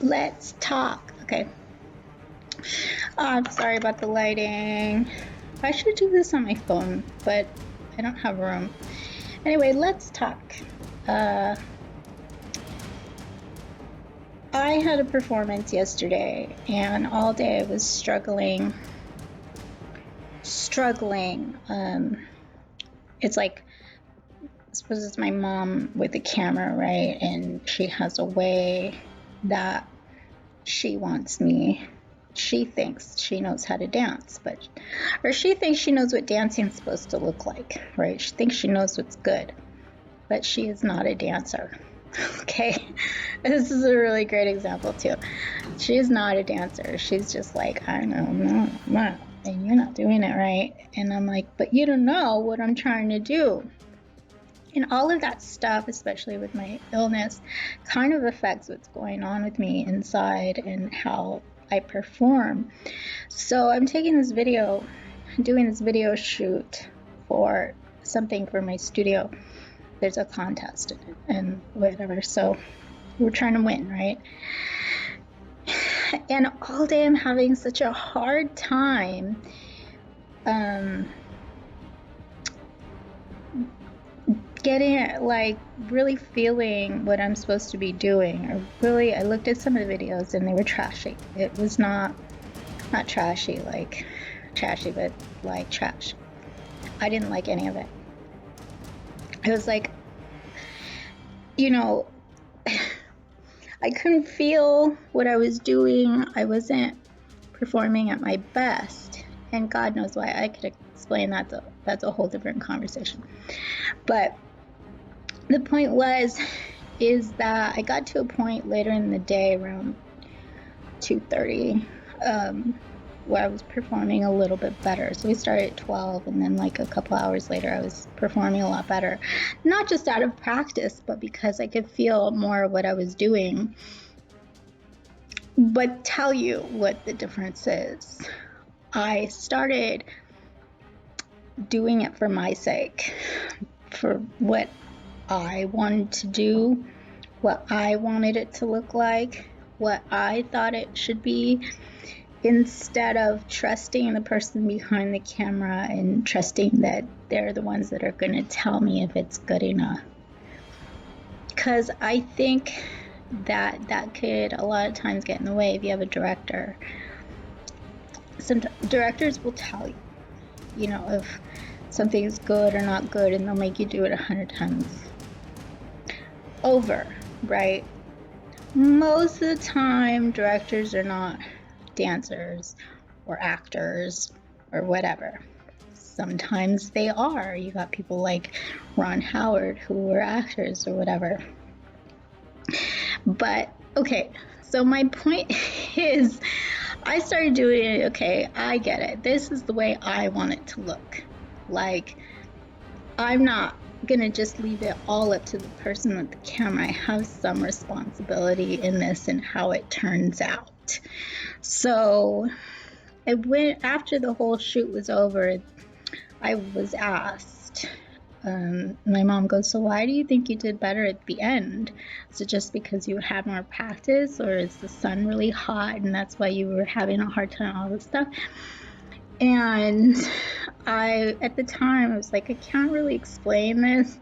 Let's talk. Okay. I'm sorry about the lighting. I should do this on my phone, but I don't have room. Anyway, let's talk. I had a performance yesterday, and all day I was struggling. It's like, I suppose it's my mom with the camera, right? And she has a way that she wants me. She thinks she knows how to dance, or she thinks she knows what dancing is supposed to look like, right? She thinks she knows what's good, but she is not a dancer. Okay, this is a really great example too. She is not a dancer. She's just like, I know, no, and you're not doing it right. And I'm like, but you don't know what I'm trying to do. And all of that stuff, especially with my illness, kind of affects what's going on with me inside and how I perform. So I'm taking this video, doing this video shoot for something for my studio. There's a contest in it and whatever. So we're trying to win, right? And all day I'm having such a hard time getting it, like really feeling what I'm supposed to be doing. Or really, I looked at some of the videos and they were trashy. It was not trashy, like trashy, but like trash. I didn't like any of it. It was like, I couldn't feel what I was doing. I wasn't performing at my best. And God knows why. I could explain that, though. That's a whole different conversation. But the point is that I got to a point later in the day, around 2:30, where I was performing a little bit better. So we started at 12, and then like a couple hours later, I was performing a lot better. Not just out of practice, but because I could feel more of what I was doing. But tell you what the difference is. I started doing it for my sake, for what I wanted to do, what I wanted it to look like, what I thought it should be, instead of trusting the person behind the camera and trusting that they're the ones that are going to tell me if it's good enough. Because I think that could a lot of times get in the way if you have a director. Some directors will tell you, if something is good or not good, and they'll make you do it 100 times over, right? Most of the time, directors are not dancers or actors or whatever. Sometimes they are. You got people like Ron Howard who were actors or whatever. But okay, so my point is, I started doing it. Okay, I get it. This is the way I want it to look. Like, I'm not gonna just leave it all up to the person with the camera. I have some responsibility in this and how it turns out. So after the whole shoot was over, I was asked, my mom goes, so why do you think you did better at the end? Is it just because you had more practice, or is the sun really hot and that's why you were having a hard time, all this stuff? And at the time, I was like, I can't really explain this,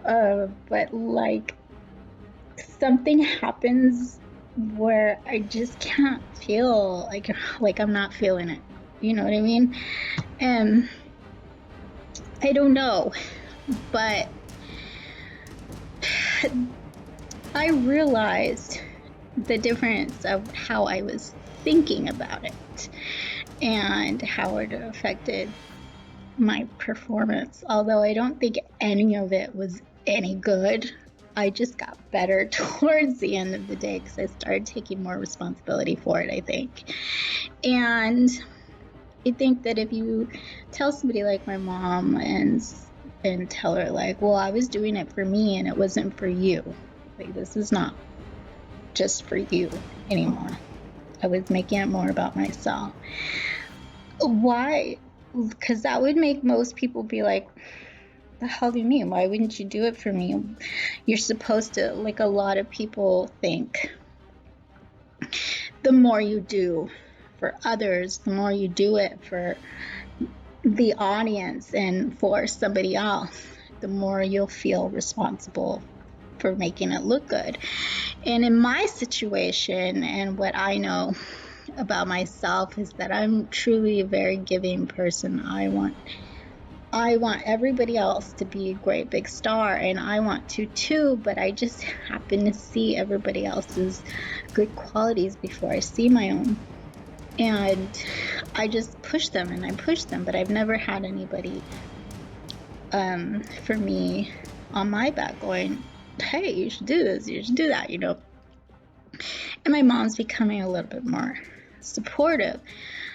but like something happens where I just can't feel like I'm not feeling it. You know what I mean? And I don't know, but I realized the difference of how I was thinking about it and how it affected my performance. Although I don't think any of it was any good, I just got better towards the end of the day because I started taking more responsibility for it, I think. And I think that if you tell somebody like my mom and tell her like, well, I was doing it for me and it wasn't for you. Like, this is not just for you anymore. I was making it more about myself. Why? Because that would make most people be like, the hell do you mean? Why wouldn't you do it for me? You're supposed to, like a lot of people think, the more you do for others, the more you do it for the audience and for somebody else, the more you'll feel responsible for making it look good. And in my situation, and what I know about myself, is that I'm truly a very giving person. I want everybody else to be a great big star, and I want to too, but I just happen to see everybody else's good qualities before I see my own. And I just push them and I push them, but I've never had anybody for me on my back going, hey, you should do this, you should do that, you know. And my mom's becoming a little bit more supportive.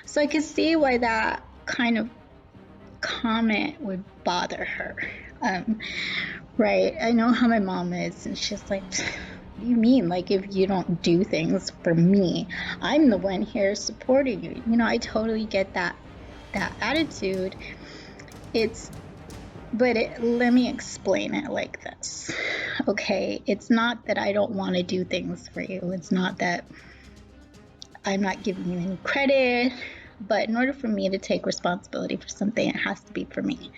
So I could see why that kind of comment would bother her. Right? I know how my mom is, and she's like, what do you mean? Like, if you don't do things for me, I'm the one here supporting you. You know, I totally get that attitude. Let me explain it like this. Okay, it's not that I don't want to do things for you. It's not that I'm not giving you any credit, but in order for me to take responsibility for something, it has to be for me.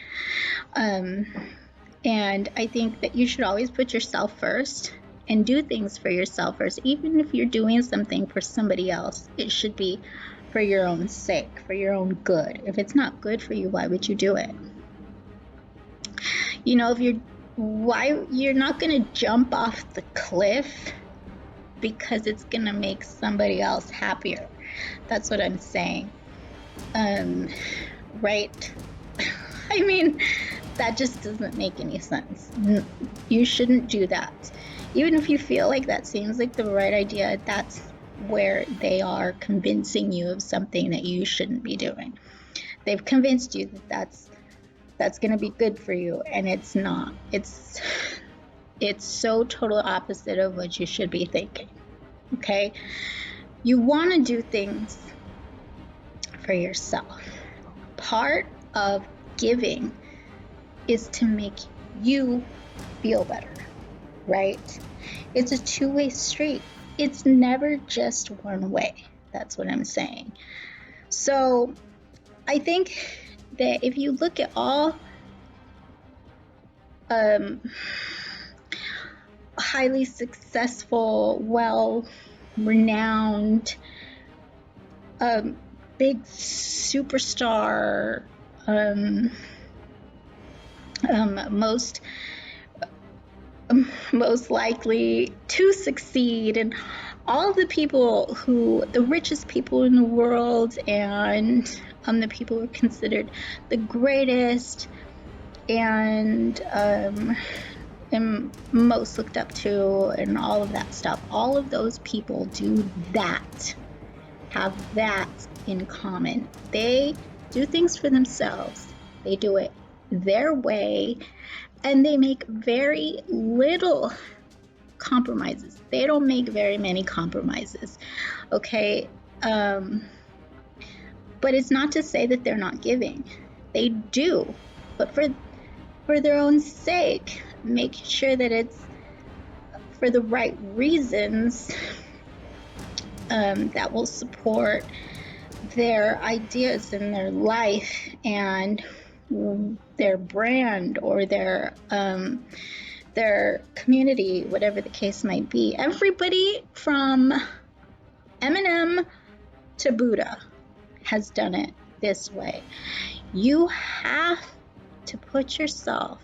And I think that you should always put yourself first and do things for yourself first. Even if you're doing something for somebody else, it should be for your own sake, for your own good. If it's not good for you, why would you do it? You know, you're not going to jump off the cliff because it's going to make somebody else happier. That's what I'm saying. Right? I mean, that just doesn't make any sense. You shouldn't do that. Even if you feel like that seems like the right idea, that's where they are convincing you of something that you shouldn't be doing. They've convinced you that that's going to be good for you, and it's not. It's so total opposite of what you should be thinking. Okay? You want to do things for yourself. Part of giving is to make you feel better, right? It's a two-way street. It's never just one way. That's what I'm saying. So I think that if you look at all highly successful, well-renowned, big superstar, most likely to succeed, and all the people the richest people in the world, and the people who are considered the greatest and most looked up to, and all of that stuff, all of those people have that in common. They do things for themselves. They do it their way, and they make very little compromises. They don't make very many compromises, okay? But it's not to say that they're not giving. They do, but for their own sake, make sure that it's for the right reasons that will support their ideas in their life and their brand or their community, whatever the case might be. Everybody from Eminem to Buddha has done it this way. You have to put yourself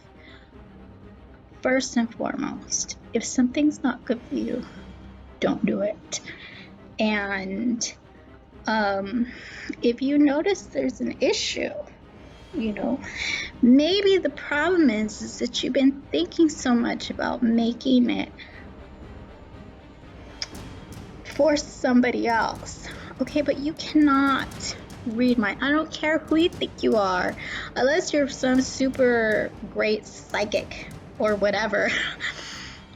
first and foremost. If something's not good for you, don't do it. And if you notice there's an issue, you know, maybe the problem is that you've been thinking so much about making it for somebody else. Okay, but you cannot read minds. I don't care who you think you are, unless you're some super great psychic or whatever.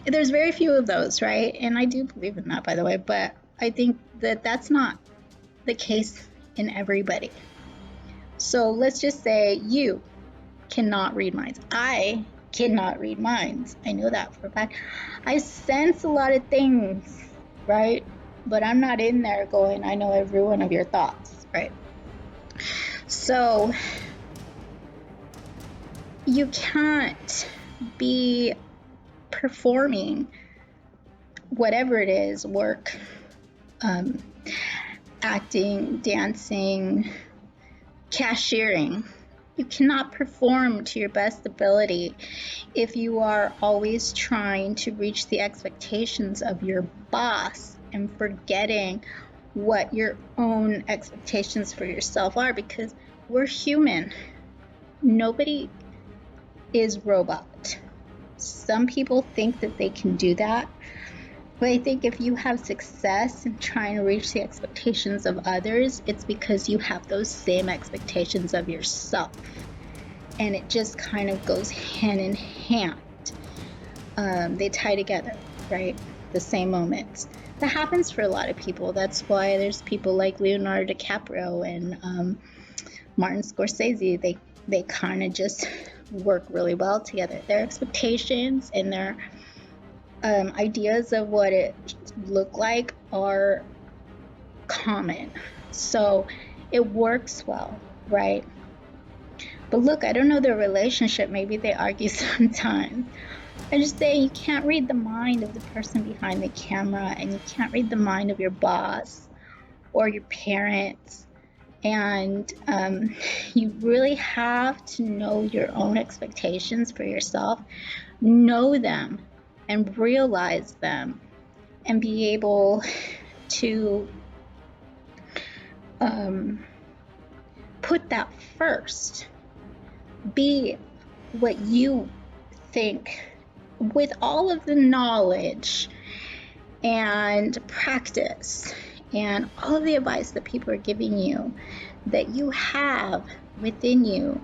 There's very few of those, right? And I do believe in that, by the way, but I think that that's not the case in everybody. So let's just say you cannot read minds. I cannot read minds. I know that for a fact. I sense a lot of things, right? but I'm not in there going, I know every one of your thoughts, right? So you can't be performing whatever it is, work, acting, dancing, cashiering. You cannot perform to your best ability if you are always trying to reach the expectations of your boss and forgetting what your own expectations for yourself are, because we're human. Nobody is robot. Some people think that they can do that, but I think if you have success in trying to reach the expectations of others, it's because you have those same expectations of yourself. And it just kind of goes hand in hand. They tie together, right? The same moments. That happens for a lot of people. That's why there's people like Leonardo DiCaprio and Martin Scorsese. They kind of just work really well together. Their expectations and their ideas of what it look like are common, so it works well, right? But look, I don't know their relationship. Maybe they argue sometimes. I just say you can't read the mind of the person behind the camera, and you can't read the mind of your boss or your parents. And you really have to know your own expectations for yourself, know them and realize them, and be able to put that first. Be what you think, with all of the knowledge and practice and all of the advice that people are giving you, that you have within you,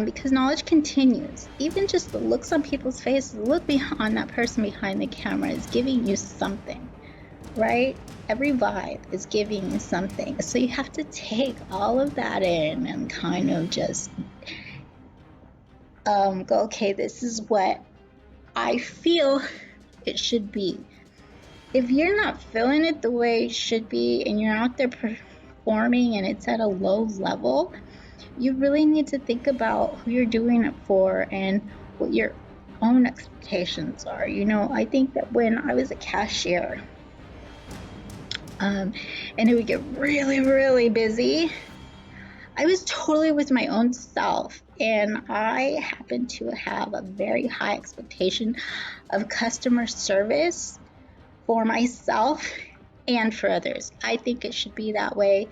because knowledge continues. Even just the looks on people's faces, the look on that person behind the camera is giving you something, right? Every vibe is giving you something. So you have to take all of that in and kind of just go, okay, this is what I feel it should be. If you're not feeling it the way it should be, and you're out there performing and it's at a low level, you really need to think about who you're doing it for and what your own expectations are. You know, I think that when I was a cashier, and it would get really, really busy, I was totally with my own self, and I happened to have a very high expectation of customer service for myself and for others. I think it should be that way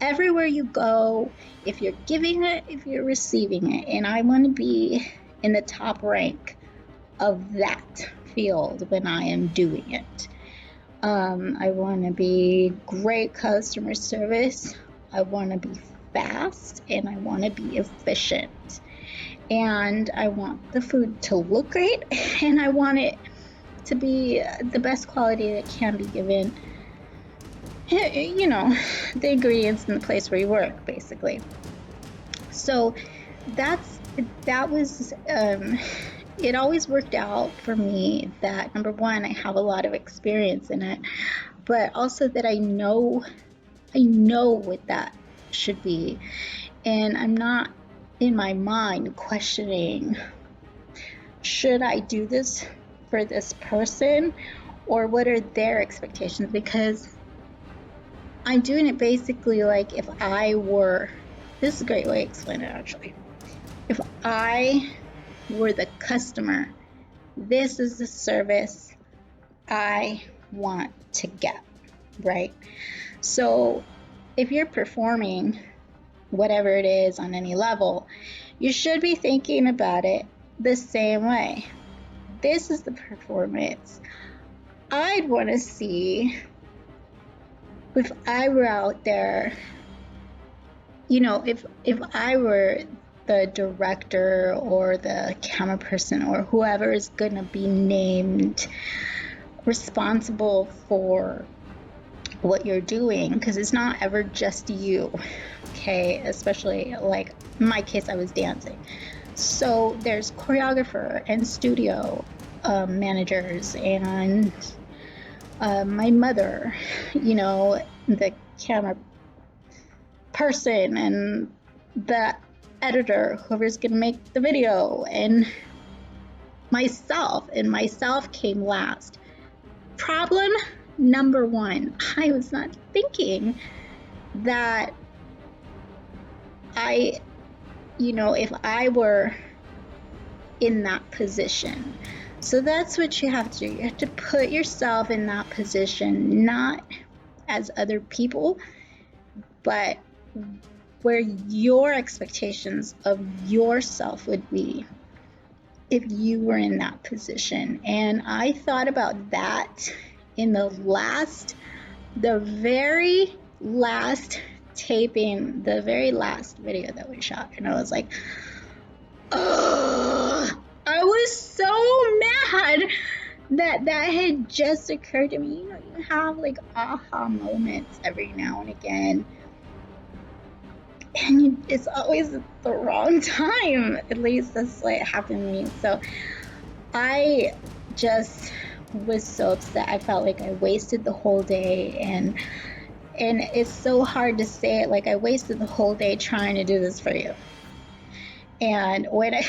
everywhere you go, if you're giving it, if you're receiving it. And I want to be in the top rank of that field when I am doing it. I want to be great customer service. I want to be fast, and I want to be efficient. And I want the food to look great, and I want it to be the best quality that can be given. You know, the ingredients in the place where you work, basically. So that was it always worked out for me that, number one, I have a lot of experience in it, but also that I know what that should be, and I'm not in my mind questioning, should I do this for this person, or what are their expectations? Because I'm doing it basically like if I were, this is a great way to explain it actually. If I were the customer, this is the service I want to get, right? So if you're performing whatever it is on any level, you should be thinking about it the same way. This is the performance I'd want to see if I were out there. You know, if I were the director or the camera person or whoever is going to be named responsible for what you're doing, because it's not ever just you, okay? Especially like in my case, I was dancing. So there's choreographer and studio managers and my mother, the camera person and the editor, whoever's going to make the video, and myself came last. Problem number one, I was not thinking that if I were in that position. So that's what you have to do. You have to put yourself in that position, not as other people, but where your expectations of yourself would be if you were in that position. And I thought about that in the very last taping, the very last video that we shot. And I was like, ugh. I was so mad that had just occurred to me. You have like aha moments every now and again. And it's always at the wrong time. At least that's what happened to me. So I just was so upset. I felt like I wasted the whole day, and it's so hard to say it, like I wasted the whole day trying to do this for you. And when I,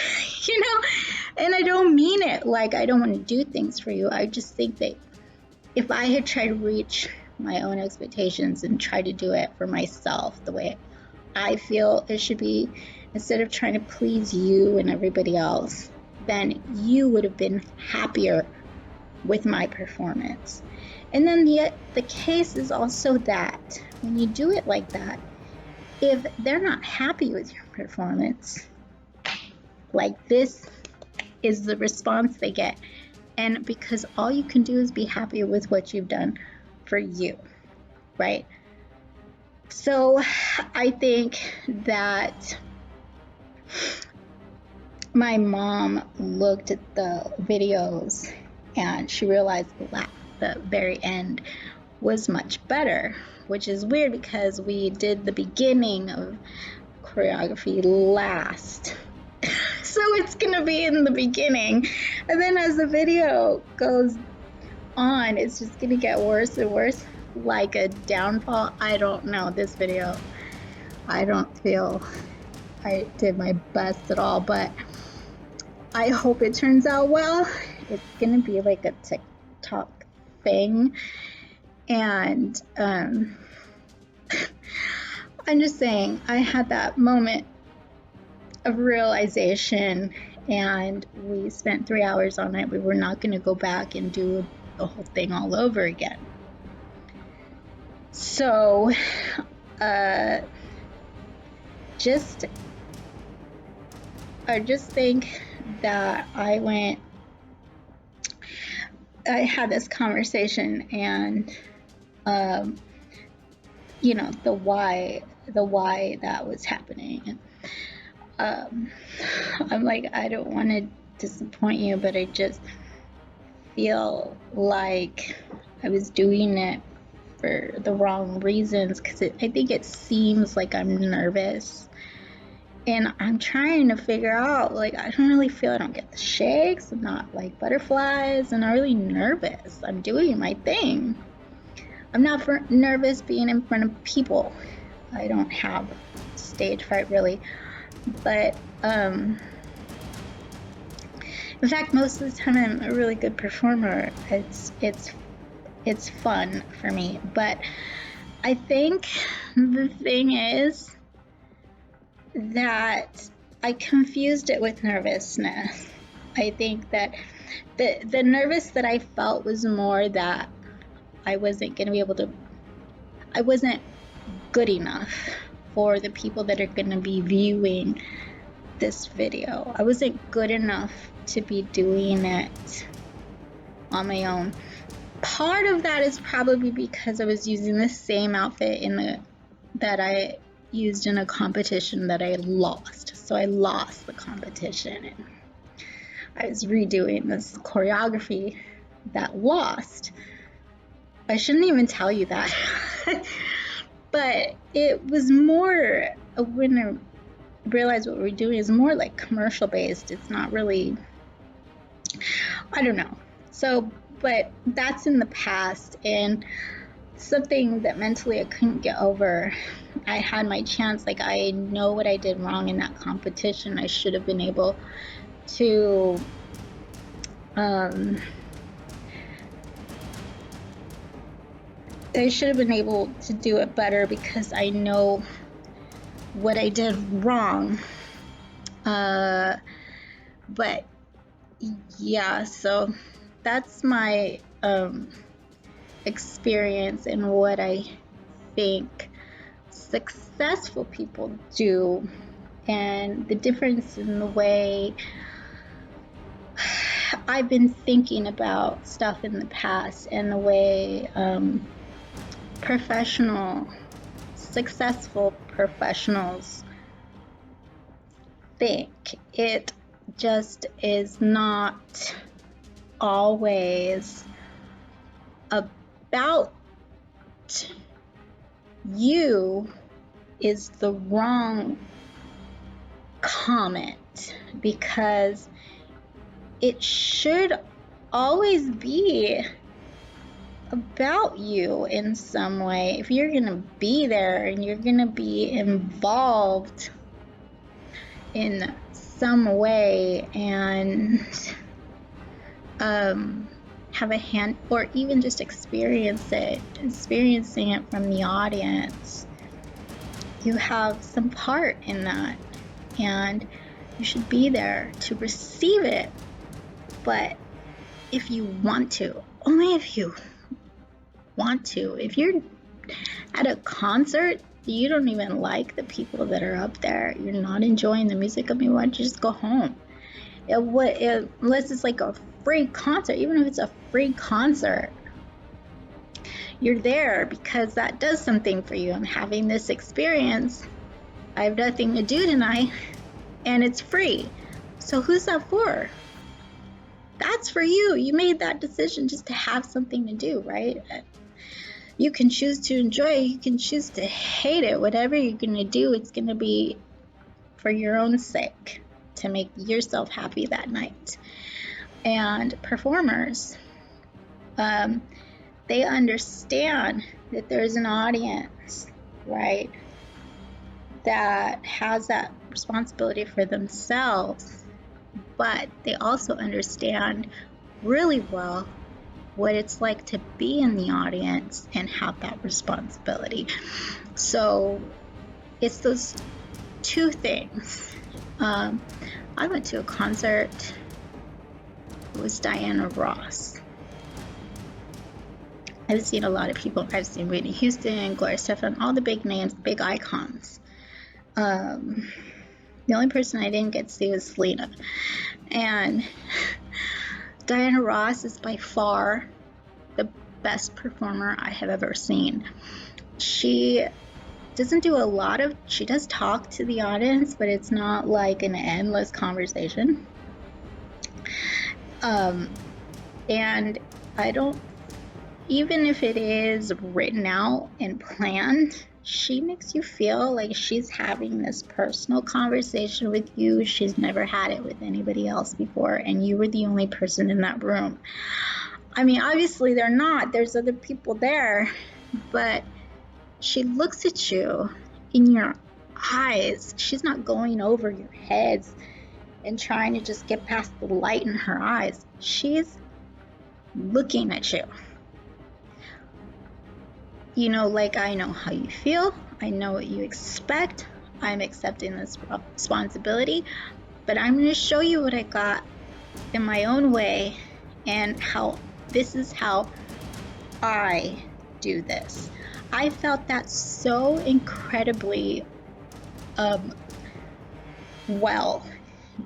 and I don't mean it like I don't want to do things for you. I just think that if I had tried to reach my own expectations and try to do it for myself the way I feel it should be, instead of trying to please you and everybody else, then you would have been happier with my performance. And then the case is also that when you do it like that, if they're not happy with your performance, like this is the response they get. And because all you can do is be happy with what you've done for you, right? So I think that my mom looked at the videos and she realized the very end was much better, which is weird because we did the beginning of choreography last. So it's gonna be in the beginning, and then as the video goes on, it's just gonna get worse and worse, like a downfall. I don't know. This video, I don't feel I did my best at all, but I hope it turns out well. It's gonna be like a TikTok thing, and I'm just saying, I had that moment of realization, and we spent 3 hours on it. We were not going to go back and do the whole thing all over again. So I just think that I had this conversation, and the why that was happening. I'm like, I don't want to disappoint you, but I just feel like I was doing it for the wrong reasons, because I think it seems like I'm nervous, and I'm trying to figure out, like, I don't really feel, I don't get the shakes, I'm not like butterflies, I'm not really nervous. I'm doing my thing. I'm not nervous being in front of people. I don't have stage fright really. But in fact, most of the time I'm a really good performer. It's fun for me. But I think the thing is that I confused it with nervousness. I think that the nervous that I felt was more that I wasn't going to be able to, I wasn't good enough for the people that are going to be viewing this video. I wasn't good enough to be doing it on my own. Part of that is probably because I was using the same outfit that I used in a competition that I lost. So I lost the competition, and I was redoing this choreography that lost. I shouldn't even tell you that. But it was more, when I realized what we're doing is more like commercial based. It's not really, I don't know. So but that's in the past, and something that mentally I couldn't get over. I had my chance. Like, I know what I did wrong in that competition. I should have been able to do it better, because I know what I did wrong. But yeah, so that's my experience and what I think successful people do, and the difference in the way I've been thinking about stuff in the past, and the way successful professionals think. It just is not always about you is the wrong comment, because it should always be about you in some way. If you're gonna be there and you're gonna be involved in some way and have a hand, or even just experiencing it from the audience, you have some part in that, and you should be there to receive it. But if you want to, only if you want to. If you're at a concert, you don't even like the people that are up there, you're not enjoying the music, why don't you just go home? Unless it's like a free concert, even if it's a free concert, you're there because that does something for you. I'm having this experience, I have nothing to do tonight, and it's free. So who's that for? That's for you. You made that decision just to have something to do, right? You can choose to enjoy it, you can choose to hate it. Whatever you're gonna do, it's gonna be for your own sake, to make yourself happy that night. And performers, they understand that there's an audience, right, that has that responsibility for themselves, but they also understand really well what it's like to be in the audience and have that responsibility. So it's those two things. I went to a concert. It was Diana Ross. I've seen a lot of people. I've seen Whitney Houston, Gloria Estefan, all the big names, big icons. The only person I didn't get to see was Selena. And Diana Ross is by far the best performer I have ever seen. She doesn't do a lot of, she does talk to the audience, but it's not like an endless conversation. And I don't, even if it is written out and planned, she makes you feel like she's having this personal conversation with you. She's never had it with anybody else before, and you were the only person in that room. I mean, obviously they're not, there's other people there, but she looks at you in your eyes. She's not going over your heads and trying to just get past the light in her eyes. She's looking at you. You know, like, I know how you feel, I know what you expect, I'm accepting this responsibility, but I'm going to show you what I got in my own way, and how this is how I do this. I felt that so incredibly well,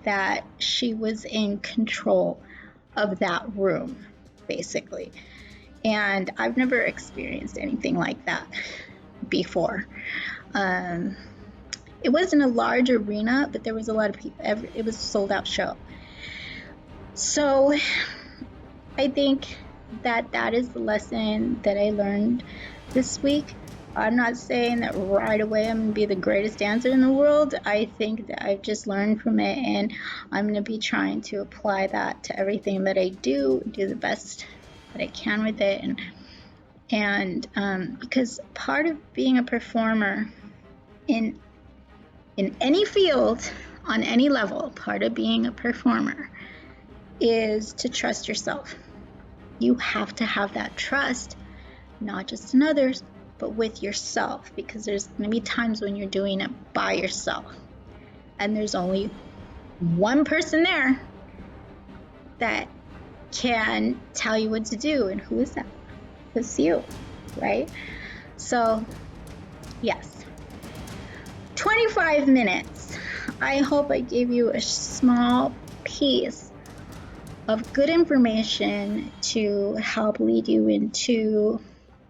that she was in control of that room, basically. And I've never experienced anything like that before. It wasn't a large arena, but there was a lot of people. It was a sold out show. So I think that is the lesson that I learned this week. I'm not saying that right away I'm going to be the greatest dancer in the world. I think that I've just learned from it, and I'm going to be trying to apply that to everything that I do the best what I can with it, and because part of being a performer in any field, on any level, part of being a performer is to trust yourself. You have to have that trust, not just in others, but with yourself, because there's going to be times when you're doing it by yourself and there's only one person there that can tell you what to do. And who is that? It's you, right? So yes, 25 minutes. I hope I gave you a small piece of good information to help lead you into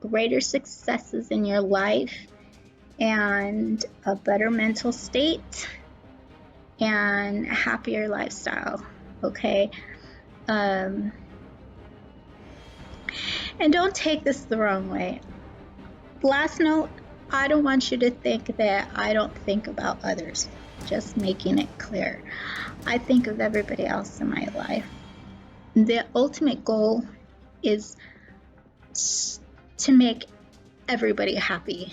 greater successes in your life and a better mental state and a happier lifestyle, okay? And don't take this the wrong way. Last note, I don't want you to think that I don't think about others, just making it clear. I think of everybody else in my life. The ultimate goal is to make everybody happy,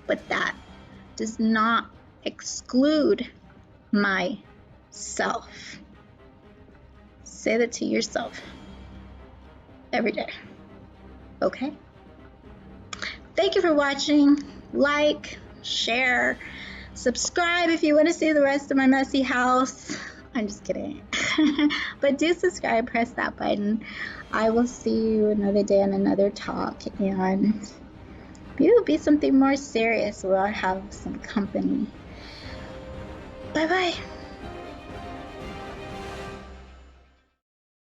but that does not exclude myself. Say that to yourself every day, okay? Thank you for watching. Like, share, subscribe if you want to see the rest of my messy house. I'm just kidding. But do subscribe, press that button. I will see you another day on another talk, and maybe it'll be something more serious where I have some company. Bye-bye.